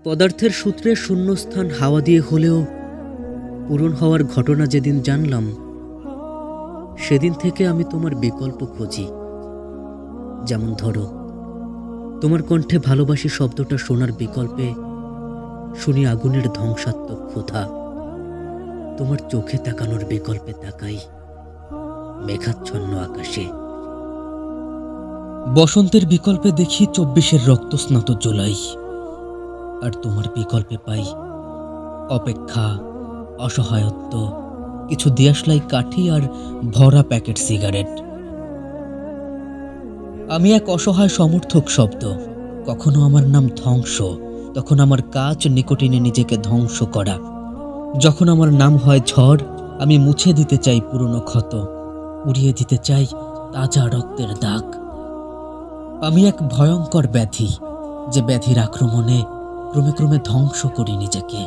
পদার্থের সূত্রে শূন্যস্থান হাওয়া দিয়ে হলেও পূরণ হওয়ার ঘটনা যেদিন জানলাম, সেদিন থেকে আমি তোমার বিকল্প খুঁজি। যেমন ধরো, তোমার কণ্ঠে ভালোবাসি শব্দটা শোনার বিকল্পে শুনি আগুনের ধ্বংসাত্মক ক্ষুধা। তোমার চোখে তাকানোর বিকল্পে তাকাই মেঘাচ্ছন্ন আকাশে। বসন্তের বিকল্পে দেখি 24-এর রক্তস্নাত জুলাই, আর তোমার বিকল্পে পাই অপেক্ষা, অসহায়ত্ব, কিছু দিয়াশলাই কাঠি আর ভরা প্যাকেট সিগারেট। আমি এক অসহায় সমর্থক শব্দ। কখনো আমার নাম ধ্বংস, তখন আমার কাজ নিকোটিনে নিজেকে ধ্বংস করা। যখন আমার নাম হয় ঝড়, আমি মুছে দিতে চাই পুরনো ক্ষত, উড়িয়ে দিতে চাই তাজা রক্তের দাগ। আমি এক ভয়ঙ্কর ব্যাধি, যে ব্যাধির আক্রমণে ক্রমে ক্রমে ধ্বংস করি নিজেকে।